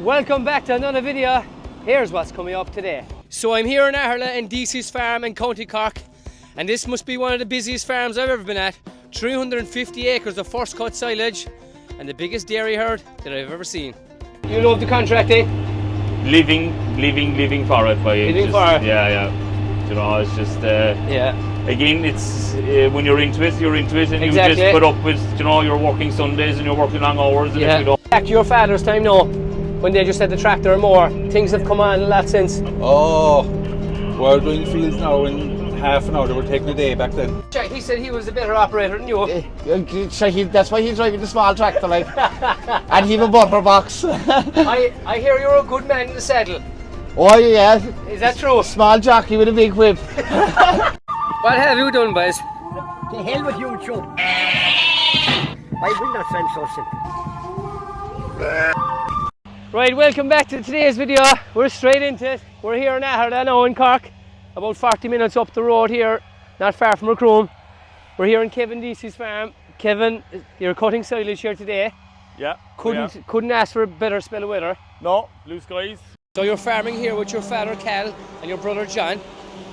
Welcome back to another video. Here's what's coming up today. So I'm here in Aherla in DC's farm in County Cork, and this must be one of the busiest farms I've ever been at. 350 acres of first cut silage and the biggest dairy herd that I've ever seen. You love the contract, eh? Living for it. Living for it. Yeah. You know, it's just again, it's when you're into it, and exactly. You just put up with, you know, you're working Sundays and you're working long hours. And if you don't... Back to your father's time now, when they just had the tractor and more. Things have come on a lot since. Oh, we're doing fields now in half an hour. They were taking a day back then. He said he was a better operator than you. That's why he's driving the small tractor, like, and he have a bumper box. I hear you're a good man in the saddle. Oh yeah. Is that true? Small jockey with a big whip. What have you done, boys? The hell with you, Joe. I will not send something. Right, welcome back to today's video. We're straight into it. We're here in Aherla now in Cork, about 40 minutes up the road here, not far from Macroom. We're here in Kevin DC's farm. Kevin, you're cutting silage here today. Yeah. Couldn't ask for a better spell of weather. No, blue skies. So you're farming here with your father Cal and your brother John.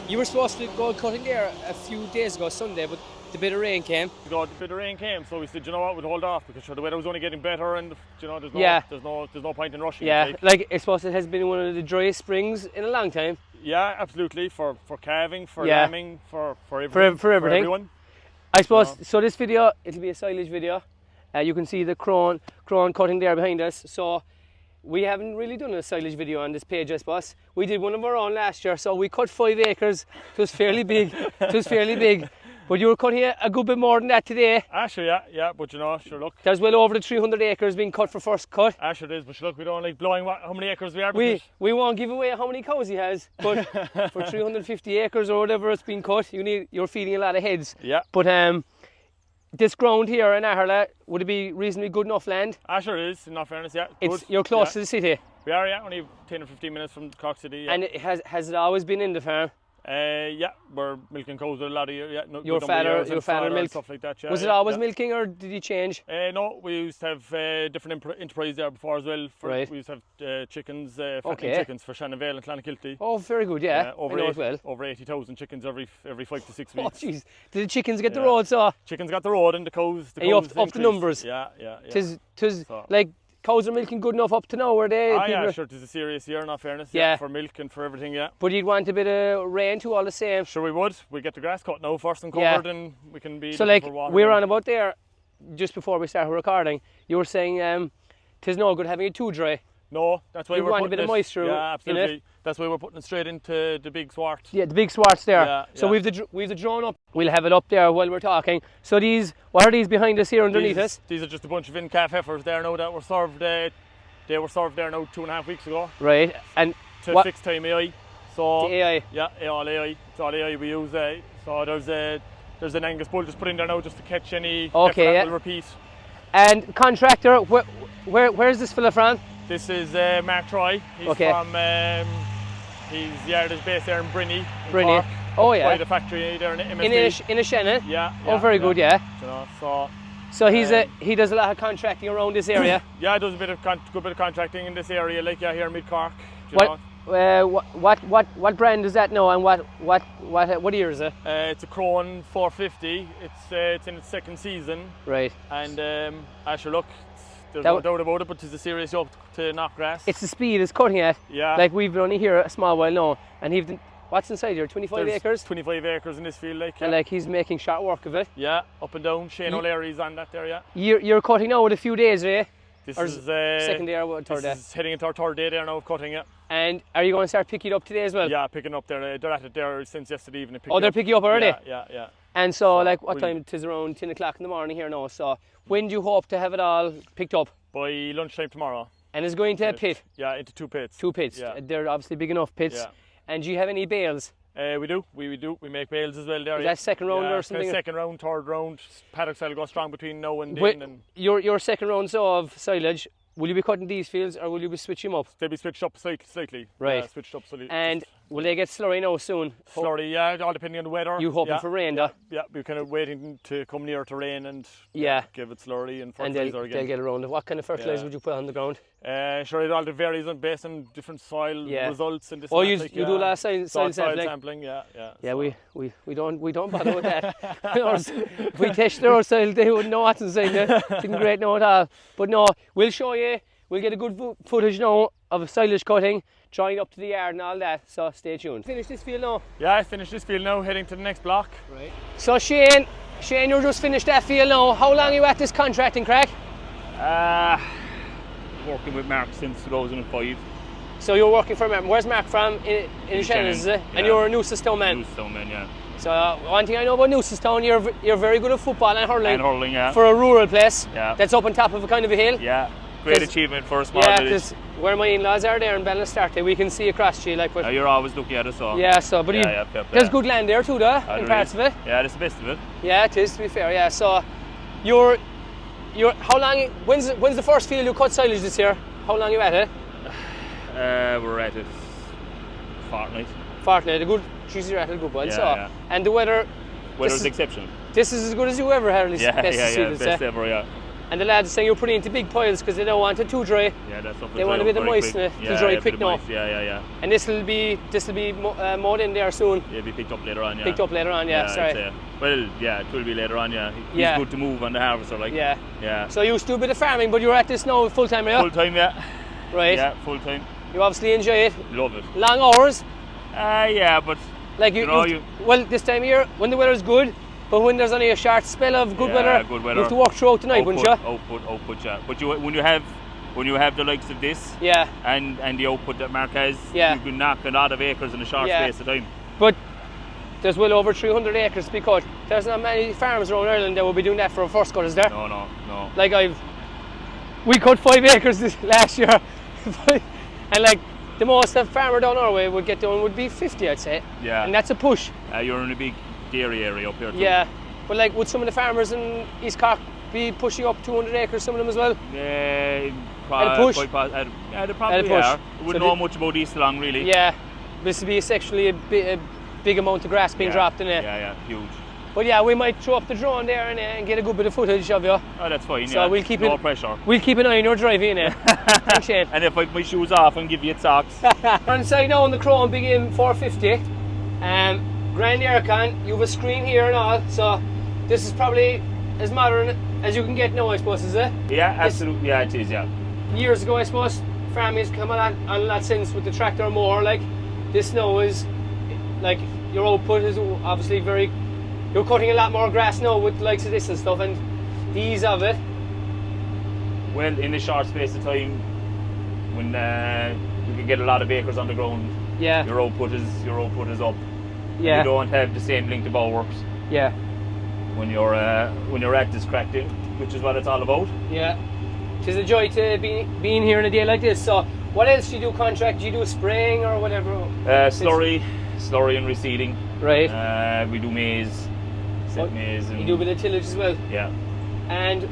You were supposed to go cutting there a few days ago, Sunday, but the bit of rain came. The bit of rain came, so we said, you know what, we'd hold off because the weather was only getting better, and you know, there's no point in rushing. Yeah, like I suppose it has been one of the driest springs in a long time. Yeah, absolutely. For calving, for lambing, for everything. For everything. Everyone. I suppose so. This video, it'll be a silage video. You can see the crone cutting there behind us. So we haven't really done a silage video on this page, I suppose. We did one of our own last year, so we cut 5 acres. It was fairly big. But you were cutting a good bit more than that today. Sure, yeah, but you know, sure, look. There's well over the 300 acres being cut for first cut. Sure it is, but sure, look, we don't like blowing how many acres we are. We won't give away how many cows he has, but for 350 acres or whatever it's been cut, you're feeding a lot of heads. Yeah. But this ground here in Aherla, would it be reasonably good enough land? Sure it is, in all fairness, yeah. You're close to the city. We are, yeah, only 10 or 15 minutes from Cork City. Yeah. And has it always been in the farm? Yeah, we're milking cows a lot of years. Yeah, your father milked stuff like that. Yeah, was it always milking, or did he change? No, we used to have different enterprise there before as well. Right. We used to have chickens, fattening chickens for Shannonvale and Clonakilty. Oh, very good. Yeah, over 80,000 chickens every 5 to 6 weeks. Oh, jeez! Did the chickens get the road? So chickens got the road, and the cows. And you up the numbers. Yeah. Tis like. Cows are milking good enough up to now, were they? Yeah, sure, it is a serious year, in all fairness. Yeah, for milk and for everything, yeah. But you'd want a bit of rain too, all the same. Sure we would. We get the grass cut now first and covered, and we can be... So like, we were on about there, just before we started recording, you were saying 'tis no good having it too dry. No, that's why we're putting a bit of moisture. Yeah, absolutely. In it. That's why we're putting it straight into the big swart. Yeah, the big swarts there. Yeah, so we've the drone up. We'll have it up there while we're talking. So what are these behind us here underneath us? These are just a bunch of in-calf heifers there now that were served. They were served there now 2.5 weeks ago. Right, and to fixed time AI. So the AI. Yeah, all AI. It's all AI we use. So there's an Angus bull just put in there now just to catch any heifer that will repeat. And contractor, where's this fella from? This is Mark Troy. He's from his yard is based there in Brinny. Brinny. Oh yeah. By the factory there in MSD. In a Shannon. Yeah. Oh, very good. Yeah. You know, so he does a lot of contracting around this area. Yeah, he does a good bit of contracting in this area, like here in Mid Cork. What brand is that now, and what year is it? It's a Crone 450. It's in its second season. Right. And sure, look, there's no doubt about it, but it's a serious job to knock grass. It's the speed it's cutting at. Yeah. Like we've been only here a small while now, and what's inside here? 25 acres? 25 acres in this field, like. Yeah. And like he's making short work of it. Yeah, up and down. Shane O'Leary's on that there, yeah. You're cutting now with a few days, eh? This or is second day or third day? This is heading into our third day there now of cutting it. And are you going to start picking it up today as well? Yeah, picking up there. They're at it there since yesterday evening. They're picking up already? Yeah. And so like what time? It is around 10 o'clock in the morning here now. So when do you hope to have it all picked up? By lunchtime tomorrow. And it's going to a pit? Yeah, into 2 pits. 2 pits. Yeah. They're obviously big enough pits. Yeah. And do you have any bales? We do. We make bales as well there. Is that second round or something? Second round, third round. Paddocks will go strong between now and then. And your second round of silage, will you be cutting these fields or will you be switching them up? They'll be switched up slightly. Right. Switched up slightly. And Will they get slurry now soon? Slurry, yeah, all depending on the weather. You hoping yeah, for rain, though? Yeah, we're kind of waiting to come near to rain and give it slurry and And fertiliser they'll again. get around it. What kind of fertiliser would you put on the ground? Sure, it all varies based on different soil results and this. Oh, and you that, do a lot of soil sampling. Yeah. Yeah, so. we don't bother with that. If we tested our soil, they wouldn't know what's inside there. Didn't great know at all. But no, we'll show you. We'll get a good footage now of silage cutting, drying up to the yard and all that. So stay tuned. Finish this field now. Yeah, I finished this field now, heading to the next block. Right. So Shane, you just finished that field now. How long are you at this contracting crack? Working with Mark since 2005. So you're working for Mark. Where's Mark from? In Shannon, is it? And you're a Newcestown man? Newcestown man, yeah. So one thing I know about Newcestown, you're very good at football and hurling. And hurling, yeah. For a rural place. Yeah. That's up on top of a kind of a hill. Yeah. Great achievement for a small village. village. Because where my in-laws are there in Ballinastarte, we can see across to you. Like, you're always looking at us, so. Yeah, so, but there's good land there too, though, in parts of it. Yeah, that's the best of it. Yeah, it is, to be fair, yeah. So, how long, when's the first field you cut silage this year? How long are you at it? We're at it fortnight. Fortnight, you're at a good one. Yeah. And the weather's exceptional. This is as good as you ever had. Best ever, yeah. And the lads are saying you're putting into big piles because they don't want it too dry. Yeah, that's something. They want a bit of moisture to dry quick now. Yeah. And this will be mowed in there soon. Yeah, be picked up later on. Yeah. Picked up later on, sorry. Well, yeah, it will be later on. Yeah. It's good to move on the harvester, like. Yeah. So you used to do a bit of farming, but you're at this now full time, yeah? Full time, yeah. Right. Yeah, full time. You obviously enjoy it. Love it. Long hours. Yeah, but like well, this time of year when the weather's good. But when there's only a short spell of good weather, you have to work throughout the night, wouldn't you? Output, yeah. But when you have the likes of this, and the output that Mark has, you can knock a lot of acres in a short space of time. But there's well over 300 acres to be cut. There's not many farms around Ireland that will be doing that for a first cut, is there? No. Like we cut 5 acres this last year, and like the most a farmer down our way would get done would be 50, I'd say. Yeah. And that's a push. You're in a big dairy area up here too. Yeah, but like would some of the farmers in East Cork be pushing up 200 acres, some of them as well? Yeah, at a push? They probably are. I wouldn't know much about East Long really. Yeah, this would be sexually a big amount of grass being dropped in it. Yeah, huge. But yeah, we might throw up the drone there and get a good bit of footage of you. Oh, that's fine, so we'll keep no pressure. We'll keep an eye on your driving, Thanks, Shane. And if I put my shoes off and give you socks. We're inside now on the Crown Big M 450. Grand aircon, you have a screen here and all, so this is probably as modern as you can get now, I suppose, is it? Yeah, absolutely, yeah, it is, yeah. Years ago, I suppose, farming has come on a lot since with the tractor more, like, this now is, like, your output is obviously you're cutting a lot more grass now with the likes of this and stuff, and the ease of it. Well, in a short space of time, when you can get a lot of acres on the ground, your output is up. Yeah. You don't have the same length of hours. Yeah. When you're at this cracking, which is what it's all about. Yeah. It is a joy to being here on a day like this. So, what else do you do? Contract? Do you do spraying or whatever? Slurry and reseeding. Right. We do maize, maize. And you do a bit of tillage as well. Yeah. And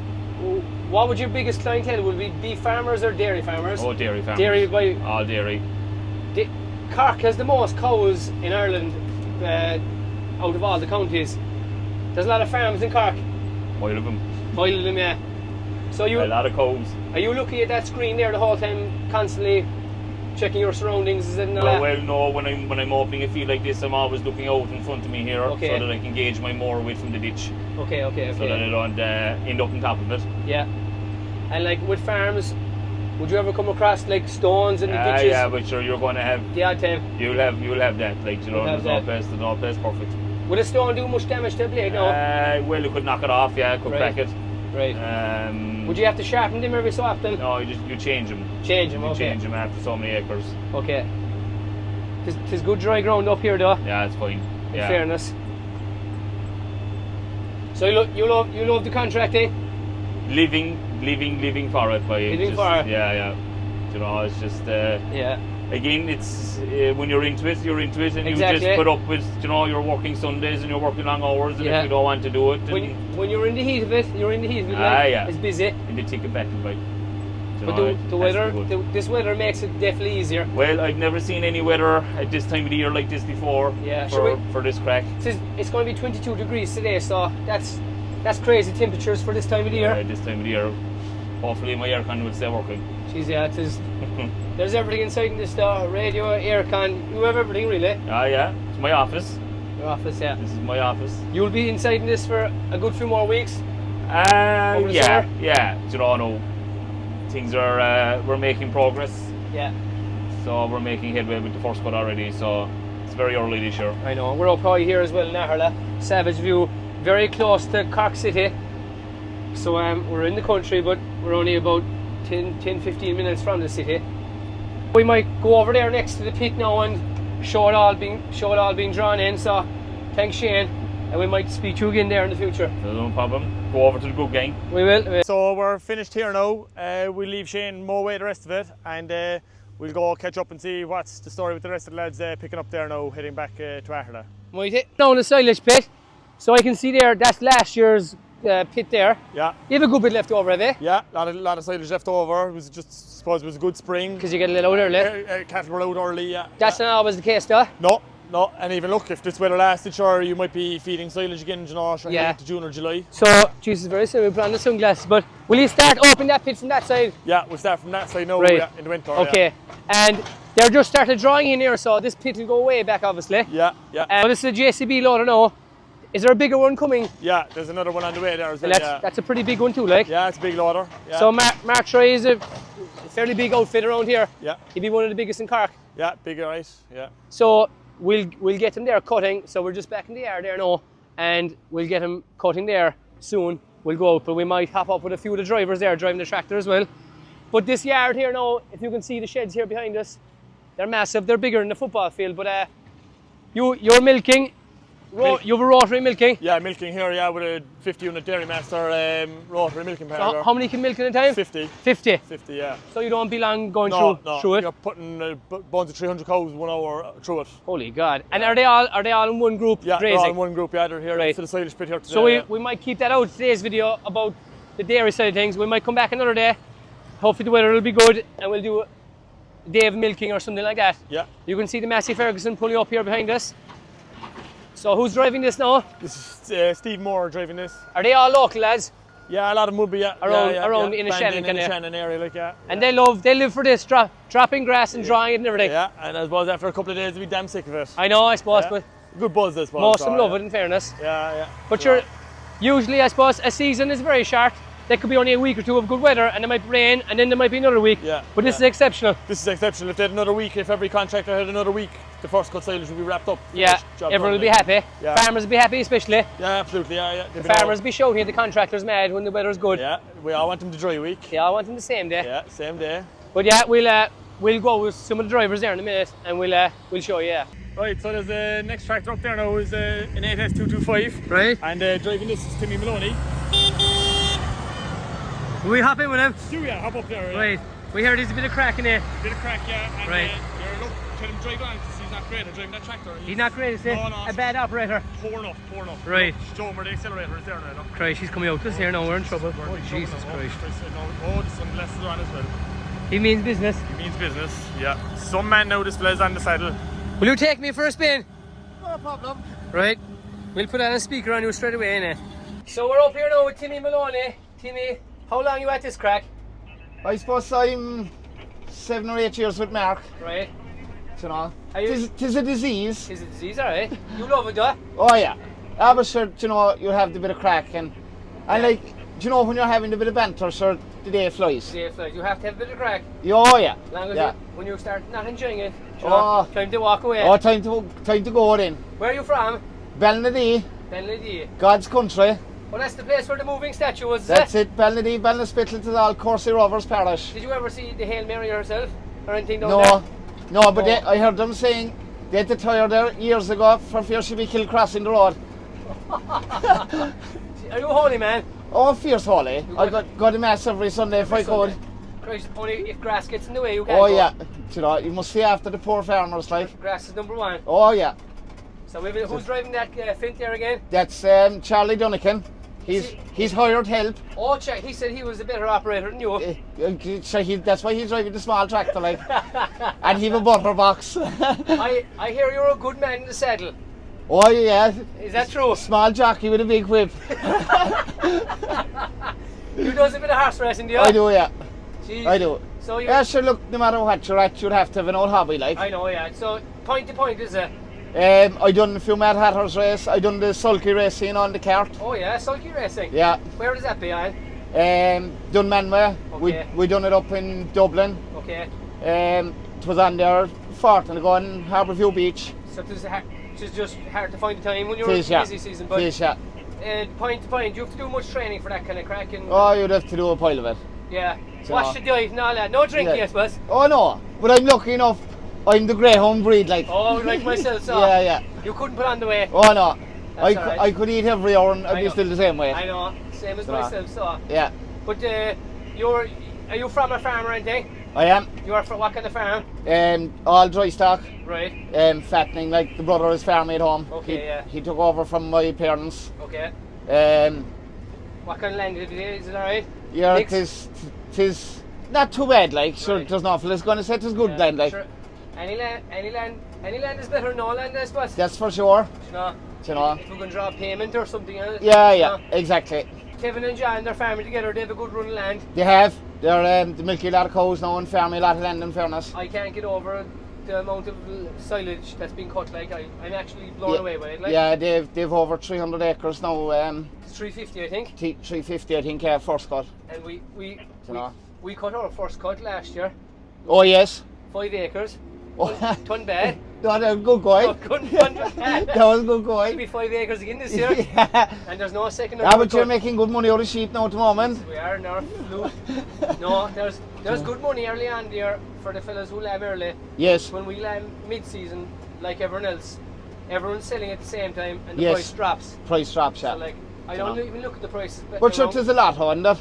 what would your biggest clientele would be? Beef farmers or dairy farmers? Oh, dairy farmers. All dairy. Cork has the most cows in Ireland. Out of all the counties, there's a lot of farms in Cork. Mile of them, yeah. So a lot of cows. Are you looking at that screen there the whole time, constantly checking your surroundings? Is it well, no. When I'm opening a field like this, I'm always looking out in front of me here, so that I can gauge my mower away from the ditch. Okay. So that I don't end up on top of it. Yeah. And like with farms, would you ever come across like stones in the ditches? Yeah, but sure, you're going to have the odd time. You'll have that, like there's no place perfect. Would a stone do much damage to a blade? No. Well, you could knock it off. Yeah, could crack it. Right. Would you have to sharpen them every so often? No, you change them. Change them. Change them after so many acres. Okay. It's good dry ground up here, though. Yeah, it's fine. In fairness. So you love the contracting? Living for it, by living for it. Yeah. You know, it's just again, it's when you're into it, and you just put up with, you're working Sundays and you're working long hours, and if you don't want to do it, when you're in the heat of it, it's busy. In the thick of battle, right? But the weather, this weather makes it definitely easier. Well, I've never seen any weather at this time of the year like this before. Yeah, for this crack. It's going to be 22 degrees today, so that's crazy temperatures for this time of the year. Yeah, this time of the year. Hopefully my aircon will stay working. Jeez, yeah, it is. There's everything inside in this radio, aircon. You have everything really. Ah, yeah. It's my office. Your office, yeah. This is my office. You'll be inside in this for a good few more weeks. Yeah. summer? Yeah. You know, things are we're making progress. Yeah. So we're making headway with the first cut already. So it's very early this year. I know. We're up high here as well in Aherla, Savage View, very close to Cork City. So we're in the country, but we're only about 10-15 minutes from the city. We might go over there next to the pit now and show it all being drawn in. So thanks, Shane, and we might speak to you again there in the future. No problem. Go over to the good gang. We will. So we're finished here now. We'll leave Shane mow away the rest of it, and we'll go catch up and see what's the story with the rest of the lads picking up there now, heading back to Aherla. Might now in the silage pit, so I can see there that's last year's pit there. Yeah. You have a good bit left over, have you? Yeah, a lot of silage left over. It was just, suppose it was a good spring. Because you get a little out early. Cattle were out early, yeah. That's not always the case, though. No, and even look, if this weather lasted, sure, you might be feeding silage again, you know, sure, into June or July. So, Jesus, very soon we put on the sunglasses, but will you start opening that pit from that side? Yeah, we'll start from that side now, right. Yeah, in the winter. Okay, and they're just started drawing in here, so this pit will go way back, obviously. Yeah. This is a JCB loader now. Is there a bigger one coming? Yeah, there's another one on the way there as well. That's a pretty big one too, like. Yeah, it's a big loader. Yeah. So Mark Troy is a fairly big outfit around here. Yeah. He'd be one of the biggest in Cork. Yeah, big, right. Yeah. So we'll get him there cutting. So we're just back in the yard there now, and we'll get him cutting there soon. We'll go out, but we might hop up with a few of the drivers there driving the tractor as well. But this yard here now, if you can see the sheds here behind us, they're massive. They're bigger than the football field. But you're milking. You have a rotary milking? Yeah, milking here, yeah, with a 50 unit Dairy Master rotary milking parlour. So how many can milk at a time? 50. 50? 50, yeah. So you don't be long going No, through it? You're putting bones of 300 cows 1 hour through it. Holy God. And are they all in one group Yeah, grazing? they're all in one group, yeah, they're here. Right. To the silage pit here today. So we might keep that out today's video about the dairy side of things. We might come back another day. Hopefully the weather will be good and we'll do a day of milking or something like that. Yeah. You can see the Massey Ferguson pulling up here behind us. So who's driving this now? This is Steve Moore driving this. Are they all local lads? Yeah, a lot of them would be, yeah. Around in the Shannon, in the Shannon area, like, yeah. And they live for this, dropping grass and drying it and everything. Yeah, and I suppose after a couple of days they'll be damn sick of it. I know, I suppose, but good buzz, I suppose. most of them love it, in fairness. Yeah. But usually, I suppose, a season is very short. There could be only a week or two of good weather, and it might rain, and then there might be another week. Yeah. But this is exceptional. This is exceptional. If they had another week, if every contractor had another week, the first cut silage would be wrapped up. Yeah, everyone will be happy. Yeah. Farmers will be happy, especially. Yeah, absolutely. Yeah. The farmers will be shouting at the contractors mad when the weather's good. Yeah, we all want them to dry week. Yeah, I want them the same day. Yeah, same day. But yeah, we'll go with some of the drivers there in a minute, and we'll show you. Yeah. Right, so there's the next tractor up there now is an 8S225. Right. And driving this is Timmy Maloney. Will we hop in with him? Yeah, hop up there. Right. We heard there's a bit of crack in there. Bit of crack, yeah. And, right. Look, tell him drive on because he's not great at driving that tractor. He's not great, is he? No. A bad operator. Poor enough. Right. Show him where the accelerator is there now. Look. Christ, he's coming out to us here now, we're in trouble. Oh, Jesus Christ. Oh, the sunglasses are on as well. He means business. He means business, yeah. Some man now displays on the saddle. Will you take me for a spin? No problem. Right. We'll put on a speaker on you straight away, innit? So we're up here now with Timmy Maloney. Timmy, how long you at this crack? I suppose I'm 7 or 8 years with Mark. Right. You know, tis a disease. It's a disease, alright. You love it, though? Oh yeah. But sure, you know, you have the bit of crack and like, you know, when you're having a bit of banter, sure, the day flies. The day flies. You have to have a bit of crack. Oh yeah. Long as when you start not enjoying it, time to walk away. Oh, time to go then. Where are you from? Ballinadee. Ballinadee. God's country. Well, that's the place where the moving statue was. That's it. Ballinadee, Ballinspittle to all Corsey Rovers Parish. Did you ever see the Hail Mary herself or anything down there? No, but Oh. I heard them saying they had to tire there years ago for fear she'd be killed crossing the road. Are you a holy man? Oh, fierce holy. I go to mass every Sunday if I could. Christ, only if grass gets in the way you can't Oh go. yeah, you know, you must see after the poor farmers like. Grass is number one. Oh yeah. So who's driving that Fint there again? That's Charlie Dunnican. He's hired help. Oh, check. He said he was a better operator than you. So that's why he's driving the small tractor, like. And he have a butter box. I hear you're a good man in the saddle. Oh yeah. Is that true? Small jockey with a big whip. You does a bit of horse racing, do you? I do, yeah. Jeez. I do. So you. Yeah, sure. Look, no matter what you're at, you'd have to have an old hobby, like. I know, yeah. So point to point, is it? I done a few Mad Hatters race. I done the sulky racing on the cart. Oh yeah, sulky racing. Yeah. Where does that be, Ian? Done Manway. Okay. We done it up in Dublin. Okay. It was on there fortnight ago in Harbourview Beach. So it's just hard to find the time when you're It in is, yeah. busy season. But It is, yeah. point to point, you have to do much training for that kind of crack. And, Oh, you'd have to do a pile of it. yeah. So- Wash the diet and all that. No drinking, Yeah. I suppose. Oh no, but I'm lucky enough. I'm the greyhound breed, like. Oh, like myself, so. Yeah, yeah. You couldn't put on the weight. Oh no, That's all right. I could eat every hour and I I'd be know. still the same way. I know. Same as So- myself, so. Yeah, But are you from a farm or anything? I am. You are from what kind of farm? All dry stock, Right. fattening. Like the brother is farming at home. Okay, yeah. He took over from my parents. Okay. Um, What kind of land is it? Is it alright? yeah, Mixed? tis not too bad. Like, sure, Right. there's nothing. It's gonna say it's good Yeah, land, like. sure. Any land is better than no land, I suppose. That's for sure. You know, You know. if we're going to draw a payment or something else. Yeah, you yeah, know. exactly. Kevin and John, they're farming together. They have a good run of land. They have. They're milky a lot of cows now and farming a lot of land. In fairness. I can't get over the amount of silage that's been cut. Like I'm actually blown Yeah. away by it. Like, Yeah, they've over 300 acres now. it's 350, I think. 350, I think. First cut. And You know. we cut our first cut last year, Oh yes. 5 acres. Oh, Ton bad. that was good going. Oh, couldn't find it bad. That was good It'll going. be 5 acres again this year. Yeah. And there's no second or Yeah, third but you're cut. making good money out of sheep now at the moment. We are now. No, there's good money early on there for the fellas who lamb early. Yes. When we lamb mid-season, like everyone else, everyone's selling at the same time, and the Yes. price drops. Price drops, So yeah. like, I don't even look at the prices. But sure, there's a lot on that.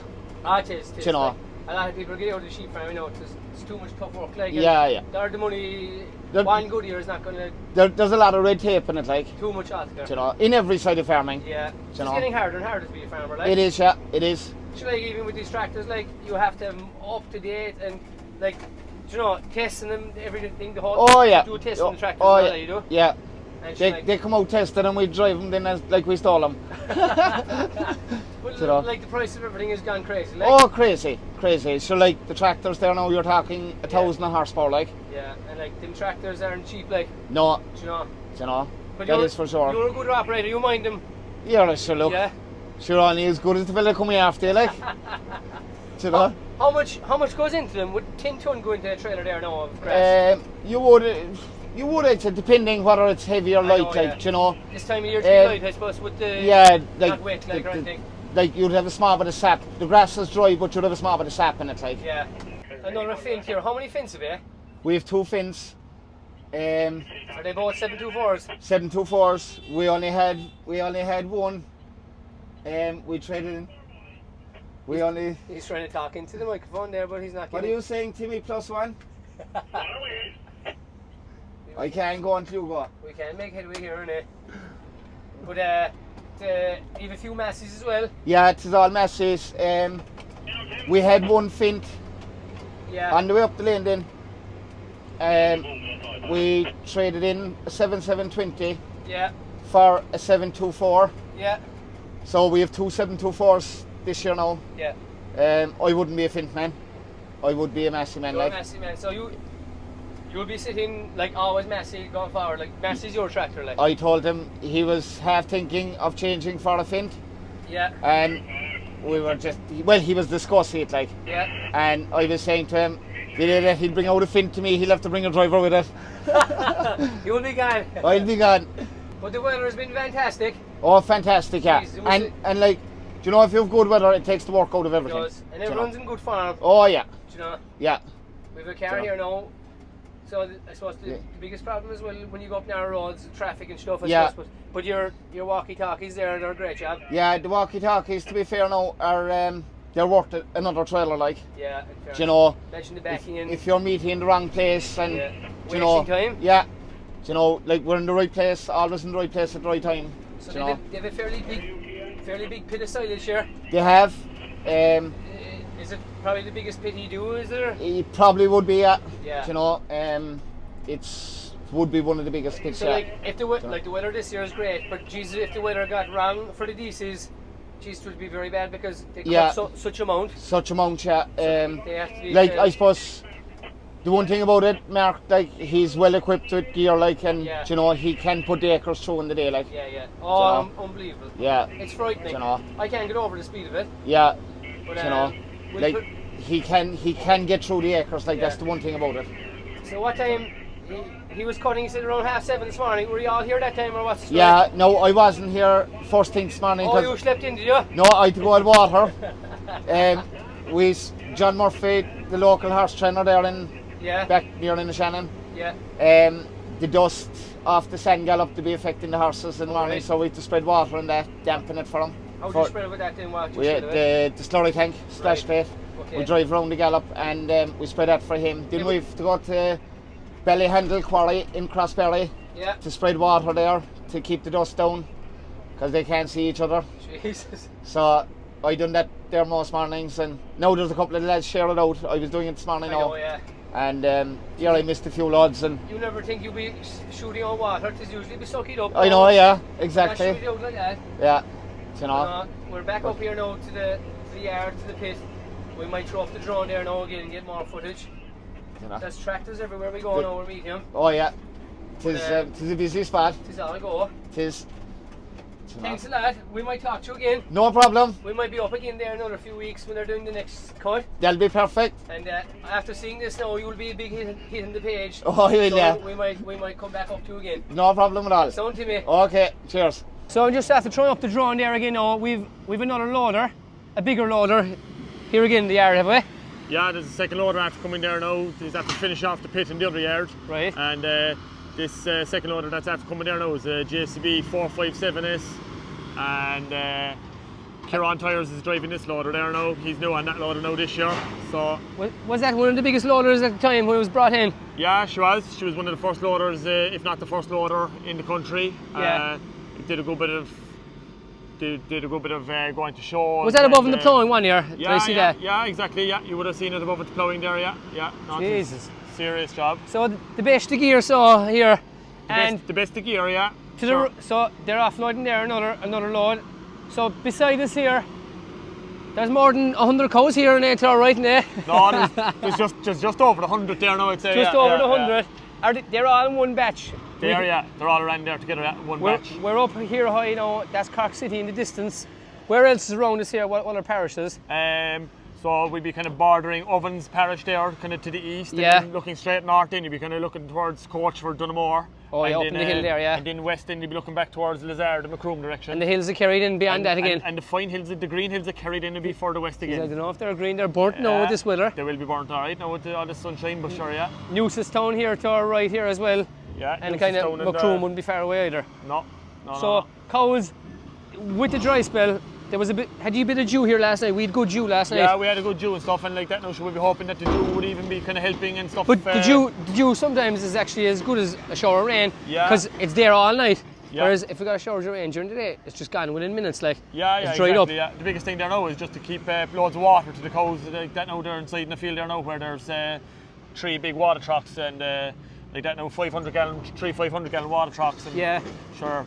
It is. You know. Like, a lot of people get out of the sheep farm, you know, it's too much tough work. Like, Yeah, yeah. The money, There- one good year is not going to There's a lot of red tape in it, like. too much altogether. You know, in every side of farming. Yeah, it's know. getting harder and harder to be a farmer. Like, It is, yeah, it is. So, like, even with these tractors, like, you have to have them up to date and, like, you know, testing them, everything, the whole. Oh yeah. Do a test on the tractors, Oh and all yeah. that, you do. Yeah. And she's They, like, they come out tested and we drive them then like we stole them. but you know. like the price of everything has gone crazy. Like, Oh, crazy, crazy. So like the tractors there now, you're talking 1,000 horsepower, like. yeah, and like them tractors aren't cheap, like, No, you know. you know, But that you're, is for sure. You're a good operator. You mind them, Yeah, sure. Look, yeah. sure, only as good as the fella coming after you, like. You know. How much goes into them? Would 10 ton go into a trailer there now of grass? You would, I'd say, depending whether it's heavy or I light, know, like, yeah. you know. This time of year to be light, I suppose, with the Yeah, like, not wet, like, or anything. like you'd have a small bit of sap. The grass is dry, but you'd have a small bit of sap in it, like. Yeah. Another fin here. How many fins have you? We have 2 fins. Are they both 724s? 724s. We only had one. We traded in. We only. He's trying to talk into the microphone there, but he's not What are getting. you saying, Timmy? +1? I can't go until you go. We can make headway here, innit? But you have a few masses as well. Yeah, it is all masses. We had one Fint Yeah. on the way up the lane then. We traded in a 7720 Yeah. for a 724. Yeah. So we have 2 724s this year now. Yeah. I wouldn't be a Fint man. I would be a Massey man. You're a Like. Massey man. So you'll be sitting like always Massey going forward. Like Massey's your tractor, like. I told him he was half thinking of changing for a Fint, Yeah. and we were just, well, he was discussing it, like. Yeah. And I was saying to him, the day that he'd bring out a Fint to me, he'll have to bring a driver with it. You'll be gone. I'll be gone. But the weather has been fantastic. Oh, fantastic, yeah. Jeez, it was And like, do you know, if you have good weather, it takes the work out of It everything. does. And Do you know? everyone's in good form. Oh, yeah, Do you know? yeah. We have a car Do you here now. So I suppose the Yeah. biggest problem is when you go up narrow roads, traffic and stuff. I Yeah. suppose. But your walkie-talkies there, they're a great job. Yeah, the walkie-talkies, to be fair now, are, they're worth another trailer, like. Yeah. Do you know, Mention the backing and if you're meeting in the wrong place and, yeah. do you know, Wasting time. yeah. Do you know, like, we're in the right place, always in the right place at the right time. So do they you know? have a fairly fairly big pit of silage here. They have. Is it probably the biggest pit you do, is there? It probably would be, yeah. Yeah. You know, would be one of the biggest pits. So yeah. like, if the weather this year is great, but Jesus, if the weather got wrong for the DCs, Jesus, it would be very bad because they cut such amount. Such amount, yeah. They have to be like I suppose the one thing about it, Mark, like he's well equipped with gear, like, and you know he can put the acres through in the day, like. Yeah. Oh, unbelievable. Yeah. It's frightening. You know. I can't get over the speed of it. Yeah. But, you know, like he can get through the acres, like that's the one thing about it. So what time? He was cutting, he said around 7:30 this morning. Were you all here that time or what's the story? Yeah, no, I wasn't here first thing this morning. Oh, you slept in, did you? No, I had to go at water. John Murphy, the local horse trainer there back near in the Shannon. Yeah. The dust off the sand gallop to be affecting the horses in the morning, so we had to spread water and that, dampen it for them. How do you spread it with that then? What we had the slurry tank, splash bait. Okay. We drive round the gallop and we spread that for him. Then we have to go to Ballyhandle Quarry in Crossberry to spread water there to keep the dust down because they can't see each other. Jesus. So I done that there most mornings, and now there's a couple of lads share it out. I was doing it this morning now. And I missed a few loads. And you never think you'll be shooting on water, it's usually be sucking up. I know, yeah, exactly. Shoot it out like that. Yeah, you know. We're back up here now to the yard, to the pit. We might throw up the drone there now again and get more footage. You know. There's tractors everywhere we go now, we're meeting them. Oh yeah, tis a busy spot. Tis all a go. Tis. Thanks a lot. We might talk to you again. No problem. We might be up again there in another few weeks when they're doing the next cut. That'll be perfect. And after seeing this now, you'll be a big hit in the page. Oh, I will, so yeah. We might come back up to you again. No problem at all. Sound to me. Okay, cheers. So I'm just after throwing up the drone there again now. We've another loader, a bigger loader, here again in the yard, have we? Yeah, there's a second loader after coming there now. He's after finish off the pit in the other yard. Right. And this second loader that's after coming there now is a JCB 457S. And Kieran Tyres is driving this loader there now. He's new on that loader now this year. So was that one of the biggest loaders at the time when it was brought in? Yeah, she was. She was one of the first loaders, if not the first loader in the country. Yeah. Did a good bit of going to shows. Was that above in the ploughing one year? Did I see that? Yeah, exactly. Yeah, you would have seen it above at the ploughing there. Yeah. No, Jesus. Serious job. So the best of gear saw here, the best of gear, yeah. So they're offloading there another load. So beside us here, there's more than 100 cows here in ATR, right? No, there's just over the 100 there now, I'd say. Just over the 100. They're all in one batch. They're all around there together in one batch. We're up here high now. That's Cork City in the distance. Where else is around us here? What other parishes? So we'd be kind of bordering Ovens parish there, kind of to the east. Yeah. And looking straight north, then you'd be kind of looking towards Coachford, Dunamore. Oh, yeah, up in the hill there, yeah. And then west, then you'd be looking back towards Lizard and Macroom direction. And the hills are carried in beyond that again. And the fine hills, the green hills are carried in a bit further west again. I don't know if they're green, they're burnt now with this weather. They will be burnt, all right, now with all the sunshine, but sure, yeah. Newcestown town here to our right here as well. Yeah, and kind of Macroom wouldn't be far away either. No. So cows, with the dry spell, there was had you a bit of dew here last night? We had good dew last night. Yeah, we had a good dew and stuff and like that now, so we'll be hoping that the dew would even be kind of helping and stuff. But the dew sometimes is actually as good as a shower of rain, because it's there all night. Yeah. Whereas if we got a shower of rain during the day, it's just gone within minutes, like. It's dried up. Yeah. The biggest thing there now is just to keep loads of water to the cows like that now. They're inside in the field there now where there's 3 big water trucks and like that now, 500 gallon water trucks. And sure.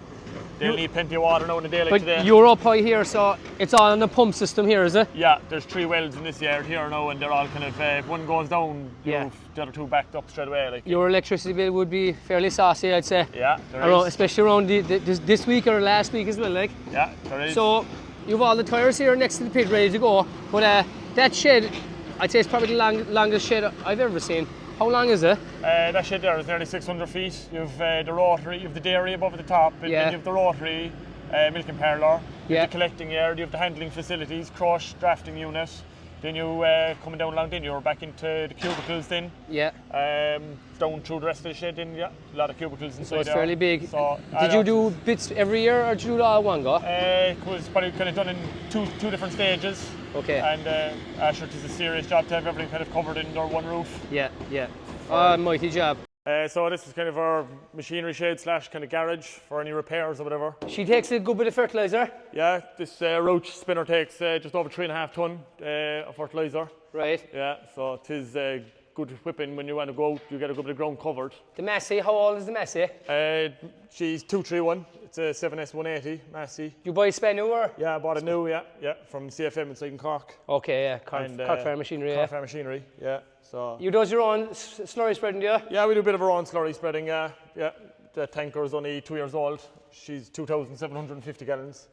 They'll need plenty of water now in a day like today. But you're up high here, so it's all on the pump system here, is it? Yeah, there's 3 wells in this yard here now, and they're all kind of, if one goes down, the other 2 backed up straight away. Like. Your electricity bill would be fairly saucy, I'd say. Yeah, there is. Especially around this week or last week as well, like. Yeah, there is. So, you've all the tyres here next to the pit ready to go, but that shed, I'd say it's probably the longest shed I've ever seen. How long is it? That shed there is nearly 600 feet. You've the rotary, you've the dairy above at the top, and then you've the rotary, milking parlour, you've the collecting yard, you have the handling facilities, crush, drafting unit. Then you coming down along, then you're back into the cubicles then. Yeah. Down through the rest of the shed, then a lot of cubicles inside there. So it's there. fairly big. So, did you do bits every year, or did you do it all at one go? It was probably kind of done in two different stages. Okay. And Asher, it is a serious job to have everything kind of covered under one roof. Yeah. Mighty job. So this is kind of our machinery shed / kind of garage for any repairs or whatever. She takes a good bit of fertiliser. Yeah, this roach spinner takes just over 3.5 tonne of fertiliser. Right. Yeah, so it is good whipping when you want to go out. You get a good bit of ground covered. The Massey, how old is the Massey? She's 231. It's a 7S 180 Massey. You buy a spare new or? Yeah, I bought a new, yeah, from CFM inside in Cork. Okay, yeah, Cork Farm Machinery. Cork Farm Machinery, yeah. So you does your own slurry spreading, do you? Yeah, we do a bit of our own slurry spreading, yeah. The tanker is only 2 years old. She's 2,750 gallons.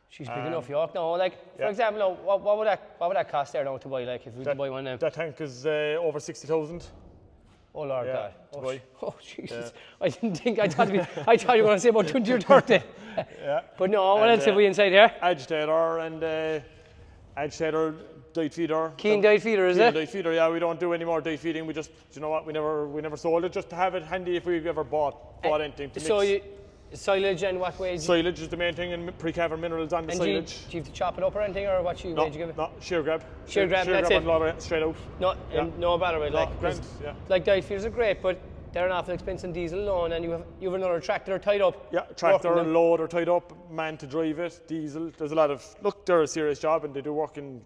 She's big enough, York. No, like, for example, what would that cost there now to buy, like, if we could buy one now? That tank is over 60,000. Oh, Lord God. To buy. Oh, Jesus. I didn't think, I thought you were going to say about 20 or 30. Yeah. But no, what else have we inside here? Agitator and agitator, diet feeder. Keen diet feeder, is it? Diet feeder, yeah. We don't do any more diet feeding. We just, you know what, we never sold it, just to have it handy if we ever bought anything to mix. Silage and what way? Silage is the main thing, and pre-cavern minerals on the silage. Do you have to chop it up or anything, or what way do you give it? No, shear grab. Shear grab, that's it. Straight out. No, no bother with like. Grand, like diet feeders are great, but they're an awful expensive diesel alone, and you have another tractor tied up. Yeah, tractor and loader tied up, man to drive it, diesel. There's a lot of they're a serious job, and they do work in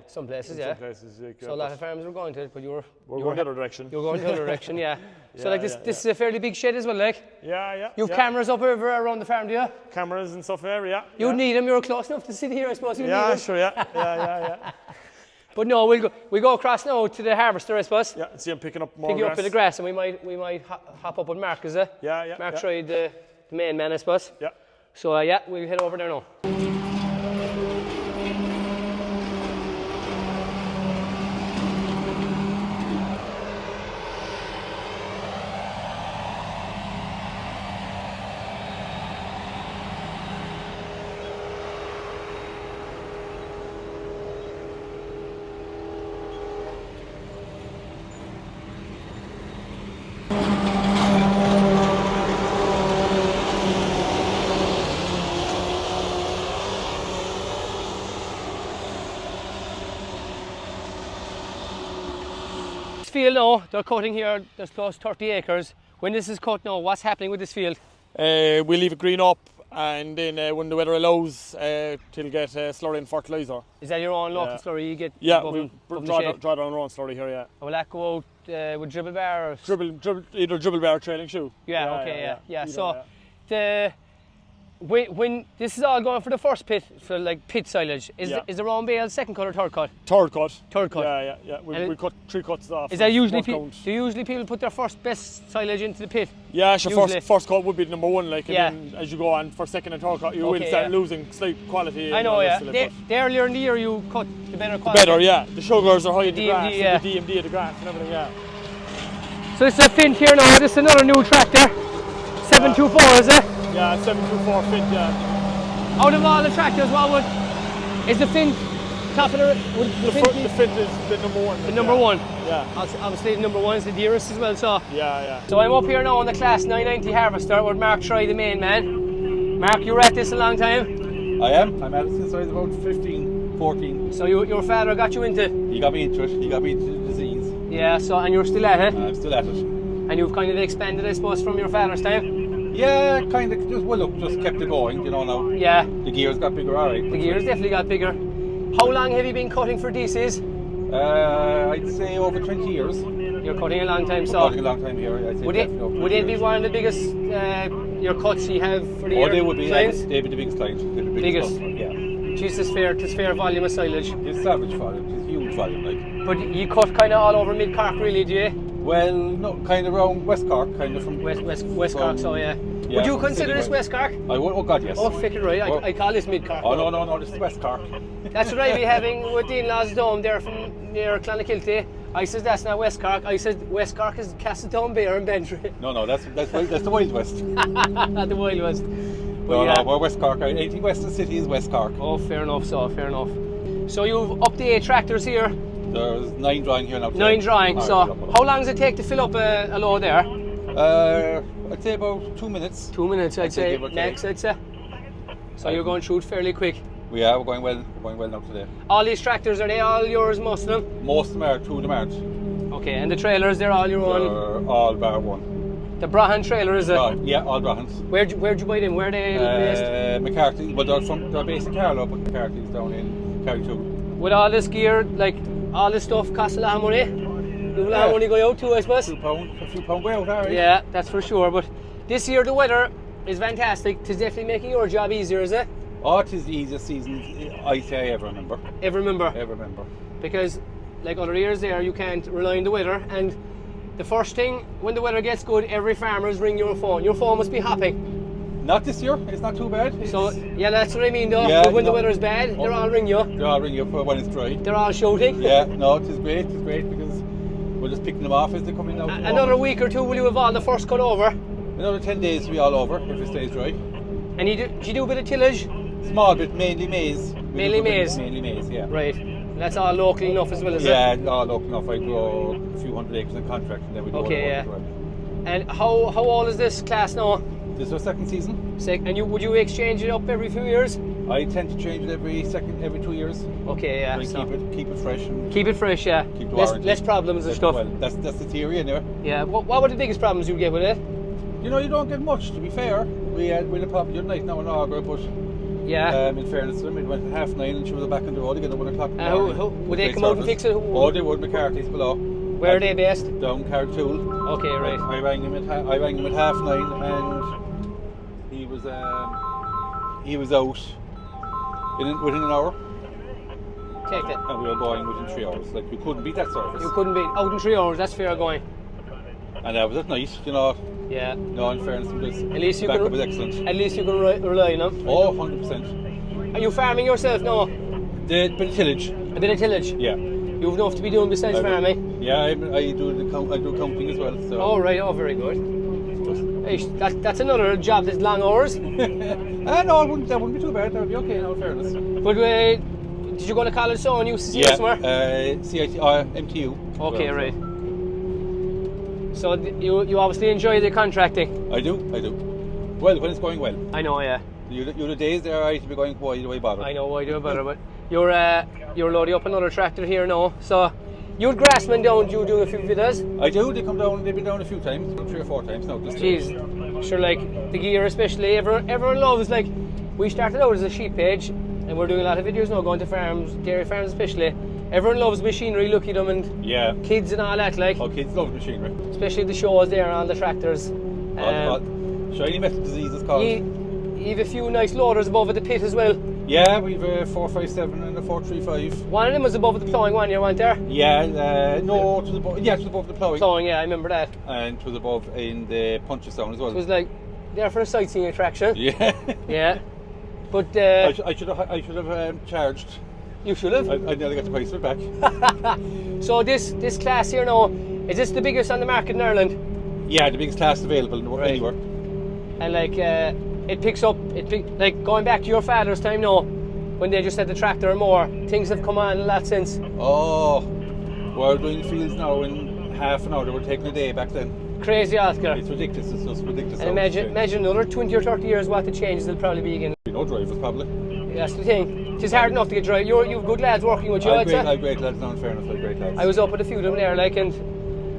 some places, Some places, so a lot of farmers were going to it, but we're going the other direction. You're going the other direction, yeah. So like this is a fairly big shed as well, like. Yeah. You have cameras up everywhere around the farm, do you? Cameras and stuff there, yeah. You need them. You're close enough to sit here, I suppose. Yeah. But no, we go across now to the harvester, I suppose. Yeah, see him picking up more grass. Picking up a bit of grass, and we might hop up with Mark, is it? Yeah. Mark tried the main man, I suppose. Yeah. So we'll head over there now. Field now, they're cutting here, there's close to 30 acres. When this is cut now, what's happening with this field? We leave it green up, and then when the weather allows, till get slurry and fertiliser. Is that your own local slurry you get? Yeah, we draw down our own slurry here, yeah. And will that go out with dribble bar? Or either dribble bar or trailing shoe. Yeah. So when this is all going for the first pit, for like pit silage, is the round bale second cut or third cut? Third cut. Third cut. Yeah. We cut 3 cuts off. Is that usually do usually people put their first best silage into the pit? Yeah, sure. First cut would be number one, like, and then as you go on for second and third cut, you will start losing slight quality. I know, the earlier in the year you cut the better quality. The better, yeah. The sugars are high in the grass, DMD, the DMD of the grass and everything, yeah. So this is a Fint here now. This is another new tractor. 724, is it? Yeah, 724 Fint, yeah. Out of all the tractors, is the Fint top of the Fint is the number one. The number one? Yeah. Obviously the number one is the dearest as well, so. Yeah. So I'm up here now on the Class 990 Harvester with Mark Troy, the main man. Mark, you were at this a long time? I am. I'm at it since I was about 15, 14. So your father got you into? He got me into it. He got me into the disease. Yeah, and you're still at it? I'm still at it. And you've kind of expanded, I suppose, from your father's time? Yeah, kind of. Just kept it going, now. Yeah. The gears got bigger, all right. The gears definitely got bigger. How long have you been cutting for DCs? I'd say over 20 years. You're cutting a long time, so. Cutting a long time here. I'd say would it be one of the biggest your cuts you have for the year? They would be. They'd be the biggest client. Biggest? Yeah. Jesus, fair volume of silage. It's savage volume. It's huge volume, like. But you cut kind of all over mid Cork, really, do you? Well, no, kind of around West Cork, kind of from West Cork. So yeah. Would you consider this West Cork? I would. Oh God, yes. Oh, fick it right. I call this mid Cork. Oh no, this is West Cork. That's what I be having with the in-laws dome there from near Clonakilty. I said that's not West Cork. I said West Cork is Castleton, Bear and Bantry. No, that's the Wild West. The Wild West. No, we're West Cork. Anything west of the city is West Cork. Oh, fair enough. So you've up to 8 tractors here. There's 9 drawing here now. 9 drawing. So how long does it take to fill up a load there? I'd say about 2 minutes. 2 minutes, I'd say. Next, I'd say. So you're going through it fairly quick. We're going well now today. All these tractors, are they all yours, most of them? Most of them are, 2 of them aren't. Okay, and the trailers, they're all your own? They're all bar one. The Brahan trailer, is it? Yeah, all Brahans. Where'd you buy them? Where are they based? McCarthy, well they're based in Aherla, but McCarthy's down in Carry 2. With all this gear, like all this stuff costs a lot of money. You have a lot of money going out too, I suppose. A few pound way out, alright. Yeah, that's for sure. But this year the weather is fantastic. It's definitely making your job easier, is it? Oh, it is the easiest season I say I ever remember. Ever remember? Ever remember. Because like other years there, you can't rely on the weather. And the first thing, when the weather gets good, every farmer's ring your phone. Your phone must be hopping. Not this year, it's not too bad. So, yeah, that's what I mean though. Yeah, But when the weather is bad, they're all ring you. They all ring you for when it's dry. They're all shouting. Yeah, no, it is great because we're just picking them off as they're coming out. Another week or two, will you have all the first cut over? Another 10 days to be all over if it stays dry. And do you do a bit of tillage? Small bit, mainly maize. Mainly maize? Mainly maize, yeah. Right. And that's all local enough as well, is it? Yeah, all local enough. I grow a few hundred acres in contract and then we do all the work as well. And how old is this class now? This is our second season. And would you exchange it up every few years? I tend to change it every 2 years. Okay, yeah. So keep it fresh. And keep it fresh, yeah. Keep the less problems and stuff. Well, that's the theory anyway. Yeah. What were the biggest problems you get with it? You know, you don't get much, to be fair. We had a problem the other night now in Agra, but yeah. In fairness to them, it went at 9:30 and she was back on the road again at 1 o'clock. Would they come out and fix it? Oh, they would. McCarthy's below. Where are they based? Down Cartool. Okay, right. I rang him at 9:30 and he was out within an hour. Take that. And we were going within 3 hours. Like, you couldn't beat that service. You couldn't beat out in 3 hours. That's fair going. And that was at night, you know. Yeah. No, in fairness, at least you backup was excellent. At least you can rely on them. Oh, 100%. Are you farming yourself now? Did a bit of tillage. A bit of tillage? Yeah. You've enough to be doing besides farming? Yeah, I do counting as well. So. Oh, right. Oh, very good. That's another job that's long hours. No, that wouldn't be too bad. That would be okay, in fairness. But did you go to college so and you see somewhere? CIT, MTU. Okay, right. So you obviously enjoy the contracting? I do. Well, when it's going well. I know, yeah. You the days there are to be going, why do I bother? I know why do I bother, but you're loading up another tractor here now. So you had Grassman down, do you do a few videos? I do, they've been down a few times, 3 or 4 times now. Jeez, sure, like the gear especially, everyone loves, like, we started out as a sheep page and we're doing a lot of videos now going to farms, dairy farms especially. Everyone loves machinery, look at them, and kids and all that, like. Oh, kids love machinery. Especially the shows there on the tractors. Shiny metal disease is called. You have a few nice loaders above at the pit as well. Yeah, we've a 457 and a 435. One of them was above the ploughing one year, weren't there? Yeah, no, it was above the ploughing. Ploughing, yeah, I remember that. And it was above in the punches down as well. It was like there for a sightseeing attraction. Yeah. Yeah. But I should have charged. You should have. I nearly got the price of it back. So this class here now, is this the biggest on the market in Ireland? Yeah, the biggest class available anywhere. And like it picks up, like going back to your father's time now, when they just had the tractor and more, things have come on a lot since. Oh, we're doing fields now in half an hour. They were taking a day back then. Crazy, Oscar. It's ridiculous. It's just ridiculous. And imagine another 20 or 30 years what the changes will probably be again. No drivers probably. That's the thing. It's hard enough to get drive. You've good lads working with you. I have great lads now, in fairness. I have great lads. I was up with a few of them there, like, and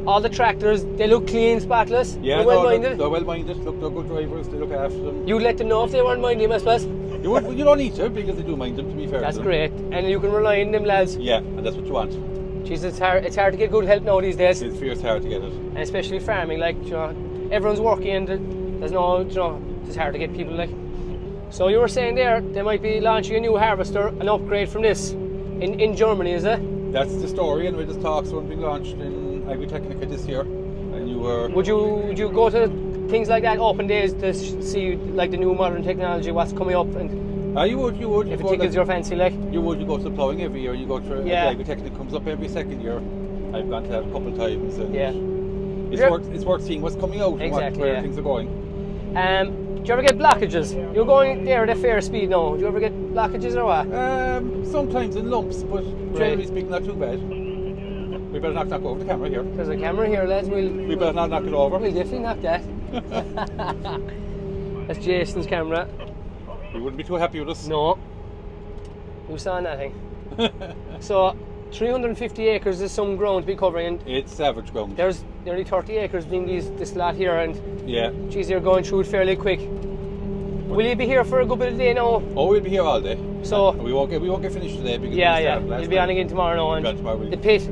all the tractors, they look clean, spotless. Yeah, they're well-minded. They're well-minded. Look, they're good drivers. They look after them. You let them know if they weren't minding, I suppose. You don't need to, because they do mind them, to be fair. That's great, and you can rely on them lads. Yeah, and that's what you want. Jeez, it's hard to get good help now these days. It's fierce hard to get it. And especially farming, like, you know, everyone's working and there's no, you know, it's hard to get people, like. So you were saying there, they might be launching a new harvester, an upgrade from this, in Germany, is it? That's the story, and this talks were being launched in Agritechnica this year, and you were. Would you go to things like that, open days, to see like the new modern technology, what's coming up, and? You would. If it tickles your fancy, like. You go to the ploughing every year. You go to Agritechnica comes up every second year. I've gone to that a couple of times, and it's worth seeing what's coming out and where things are going. Do you ever get blockages? You're going there at a fair speed now. Do you ever get blockages or what? Sometimes in lumps, but generally speaking, not too bad. We better not knock over the camera here. There's a camera here, lads. We better not knock it over. We'll definitely knock that. That's Jason's camera. He wouldn't be too happy with us. No. You saw nothing. So, 350 acres is some ground to be covering, and it's average ground. There's nearly 30 acres between this lot here, and yeah, geez, you're going through it fairly quick. Will you be here for a good bit of day now? Oh, we'll be here all day. So we won't get finished today because you'll be on again tomorrow now. And the pit.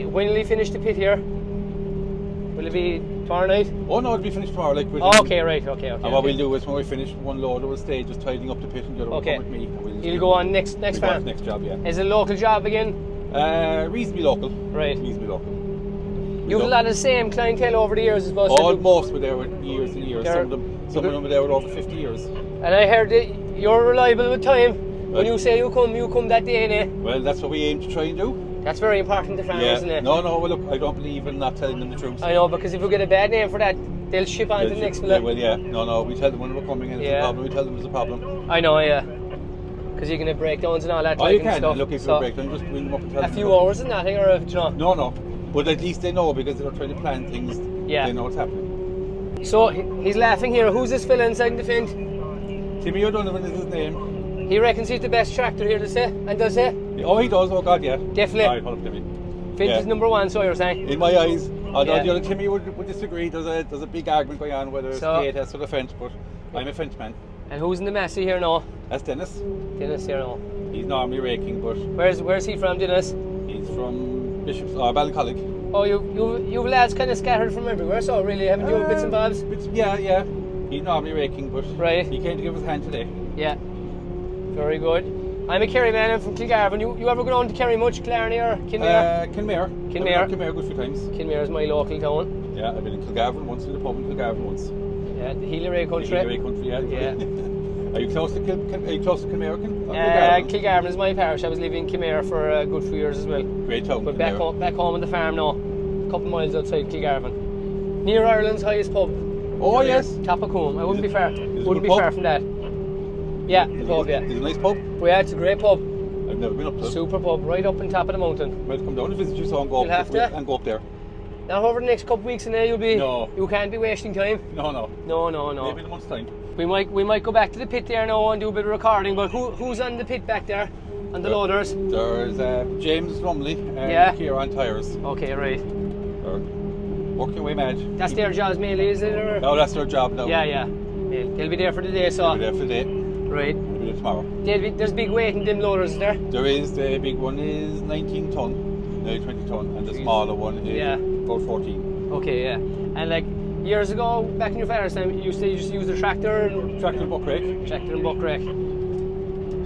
When will you finish the pit here? Will it be tomorrow night? Oh no, it'll be finished tomorrow. Like okay, right, okay. And what we'll do is when we finish one load, we'll stay just tidying up the pit, and the other will come with me. You'll go on next farm. Next job, yeah. Is it a local job again? Reasonably local. Right. Reasonably local. You've a lot of the same clientele over the years, I suppose. Most were there with years and years. Some of them were there with over 50 years. And I heard that you're reliable with time. When you say you come that day, eh? Well, that's what we aim to try and do. That's very important to farmers, isn't it? No, well, look, I don't believe in not telling them the truth. I know, because if we get a bad name for that, they'll ship on to the next fella. Well, yeah. No, we tell them when we're coming in, it's a problem. We tell them there's a problem. I know, yeah. Because you're going to breakdowns and all that. Oh, you can. Stuff. Look, if you're breakdown, just ring them up and tell them. A few hours and nothing, or you know? No. But at least they know, because they're trying to plan things. Yeah. They know what's happening. So he's laughing here. Who's this fella inside the fence? Timmy O'Donovan is his name. He reckons he's the best tractor here to say, and does he? Oh, he does. Oh God, yeah. Definitely. All right, hold up, Timmy. Finch is number one, so you're saying? In my eyes. Although the other Timmy would disagree. There's a big argument going on whether it's the test or the fence, but I'm a fence man. And who's in the messy here now? That's Dennis. Dennis here now. He's normally raking, but where's he from, Dennis? He's from Bishop's Ballincollig. Oh, you lads kind of scattered from everywhere, so really, haven't you bits and bobs? Yeah. He's normally raking, but he came to give us a hand today. Yeah. Very good. I'm a Kerry man. I'm from Kilgarvan. You ever go down to Kerry much, Clarny or Kinmare? Kinmare. Kinmare, good few times. Kinmare is my local town. Yeah, I've been in Kilgarvan once, in the pub in Kilgarvan once. Yeah, the Healy country. The Healy country, yeah. Are you close to Kinmare? Kilgarvan is my parish. I was living in Kinmare for a good few years as well. Great town. But back home on the farm now, a couple of miles outside Kilgarvan, near Ireland's highest pub. Oh yes. Tapacombe. I wouldn't be far from that. Yeah, the pub, yeah. It's a nice pub. Well, yeah, it's a great pub. I've never been up to it. Super pub, right up on top of the mountain. Well, come down and visit you, so and go up there. Now over the next couple of weeks and you'll be. No. You can't be wasting time. No. Maybe in a month's time. We might go back to the pit there now and do a bit of recording. But who's on the pit back there? On the loaders? There's James Rumley and Kieran Tyres. Okay, right. They're working away mad. That's their jobs mainly, is it? Or? No, that's their job now. Yeah. They'll be there for the day, so. They'll be there for the day. Right. They'll be there tomorrow. There's big weight in them loaders there? There is. The big one is 19 tonne, nearly 20 tonne, and the smaller one is about 14. Okay, yeah. And like years ago, back in your father's time, you used to use the tractor and buck rake. Tractor and buck rake.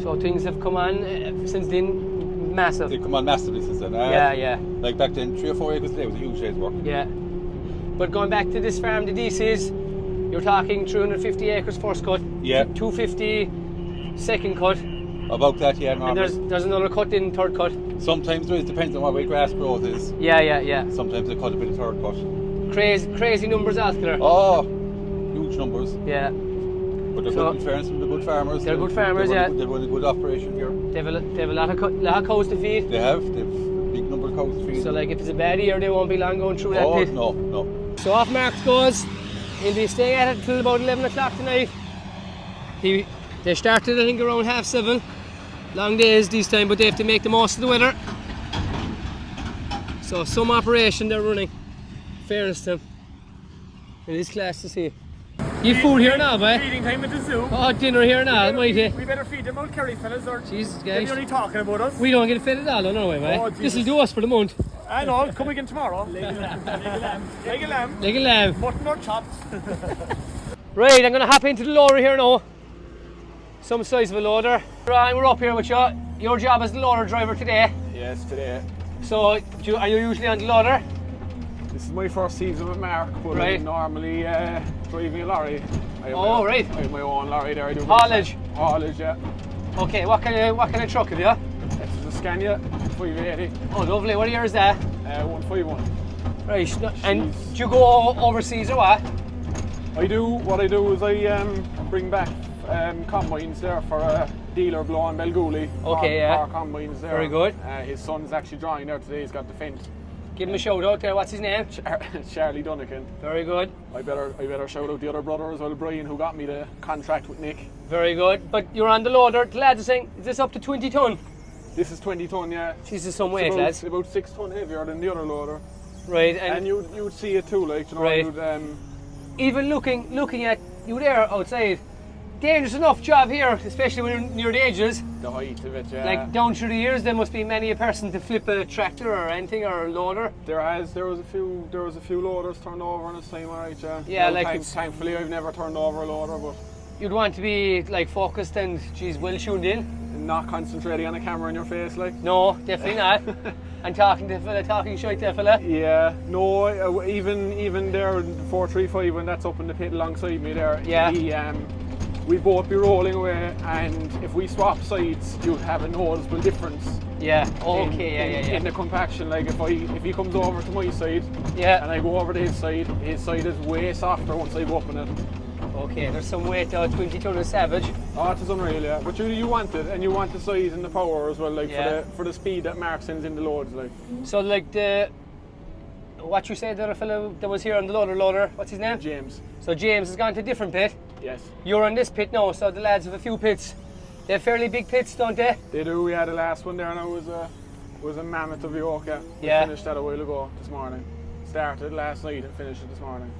So things have come on since then, massive. They've come on massively since then. Yeah. Like back then, 3 or 4 acres a day was a huge day's work. Yeah. But going back to this farm, the DC's, you're talking 350 acres first cut. Yeah. 250 second cut. About that, yeah. Normally. And there's another cut in third cut. Sometimes there is, depends on what way grass growth is. Yeah. Sometimes they cut a bit of third cut. Crazy numbers altogether. Oh, huge numbers. Yeah. But they're good, in fairness, they're good farmers. They're good farmers, they run a good operation here. They have a lot of cows to feed. They've a big number of cows to feed. So like if it's a bad year, they won't be long going through that pit. No. So off Marks goes. He'll be staying at it till about 11 o'clock tonight. They started I think around 7:30. Long days this time, but they have to make the most of the weather. So some operation they're running. Fairness to them. It is class to see. You food here now, boy? Feeding time at the zoo. Oh, dinner here now, mighty. We better feed them old Kerry fellas, or Jesus, guys. they're only talking about us. We don't get fed at all, no way, mate. This will do us for the month. I know, come again tomorrow. Leg a lamb. Mutton or chops. Right, I'm going to hop into the loader here now. Some size of a loader. Ryan, we're up here with you. Your job as the loader driver today. Yes, today. So, are you usually on the loader? This is my first season with Mark, but I'm normally driving a lorry. I have my own lorry there. I do haulage. Haulage, yeah. Okay, what kind of truck have you? This is a Scania 580. Oh, lovely. What year is that? 151. Right, and do you go overseas or what? I do. What I do is I bring back combines there for a dealer below in Belgooley. Okay, yeah. Car combines there. Very good. His son's actually drawing there today. He's got the fence. Give him a shout out there. What's his name? Charlie Dunnican. Very good. I better shout out the other brother as well, Brian, who got me the contract with Nick. Very good. But you're on the loader. The lads are saying, is this up to 20 tonne? This is 20 ton, yeah. Jesus, some weight, lads. About 6 ton heavier than the other loader. Right, and you'd see it too, like, you know, right. Even looking at you there outside, dangerous enough job here, especially when you're near the edges. The height of it, yeah. Like down through the years, there must be many a person to flip a tractor or anything or a loader. There was a few loaders turned over in the same, alright, yeah. Yeah, well, like thankfully I've never turned over a loader, but you'd want to be like focused and well tuned in. Not concentrating on a camera in your face, like. No, definitely not. And talking to the fella, talking shite to the fella. Yeah, no, even there 435 when that's up in the pit alongside me there. Yeah. We'd both be rolling away, and if we swap sides, you'd have a noticeable difference. Yeah. Okay. In the compaction, like if he comes over to my side, yeah, and I go over to his side is way softer once I go up in it. Okay, there's some weight now, 20 ton of Savage. Oh, it is unreal, yeah. But you want it, and you want the size and the power as well, like for the speed that Mark sends in the loads, like. So like what you said, the other fellow that was here on the loader, what's his name? James. So James has gone to a different pit. Yes. You're on this pit now, so the lads have a few pits. They have fairly big pits, don't they? They do. We had the last one there now was a mammoth of yoke. We finished that a while ago this morning. Started last night and finished it this morning.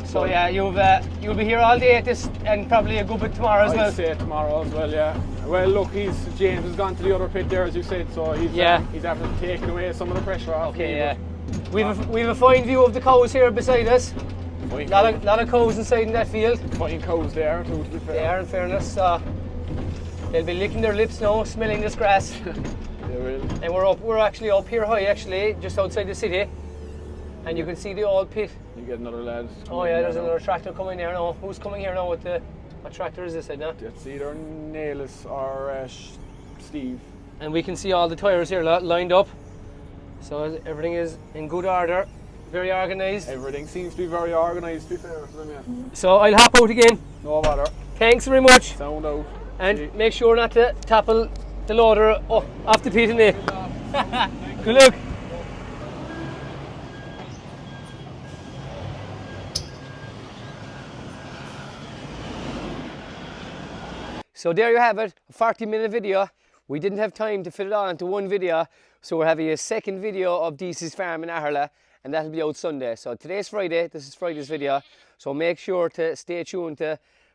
So yeah, you'll be here all day at this, and probably a good bit tomorrow as well. I'd say tomorrow as well, yeah. Well, look, James has gone to the other pit there, as you said, so he's after taking away some of the pressure off. Okay, yeah. We've a fine view of the cows here beside us. Lot of cows inside in that field. Fine cows there too, to be fair. They are, in fairness. They'll be licking their lips now, smelling this grass. They will. And we're actually up here high, actually, just outside the city. And you can see the old pit. You get another lad. Oh yeah, there's another tractor coming there now. Who's coming here now with what tractor is this, now? It's either Nailus or Steve. And we can see all the tyres here lined up. So everything is in good order, very organised. Everything seems to be very organised, to be fair to them, yeah. So I'll hop out again. No bother. Thanks very much. Sound out. And make sure not to topple the loader off the pit in there. Good luck. So there you have it, a 40-minute video. We didn't have time to fit it all into one video, so we're having a second video of Deece's farm in Aherla, and that'll be out Sunday. So today's Friday, this is Friday's video, so make sure to stay tuned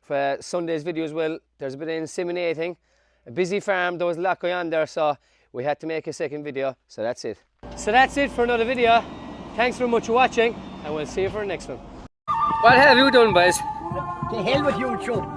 for Sunday's video as well. There's a bit of inseminating, a busy farm, there was a lot going on there, so we had to make a second video, so that's it. So that's it for another video. Thanks very much for watching, and we'll see you for the next one. What have you done, boys? The hell with you, Joe.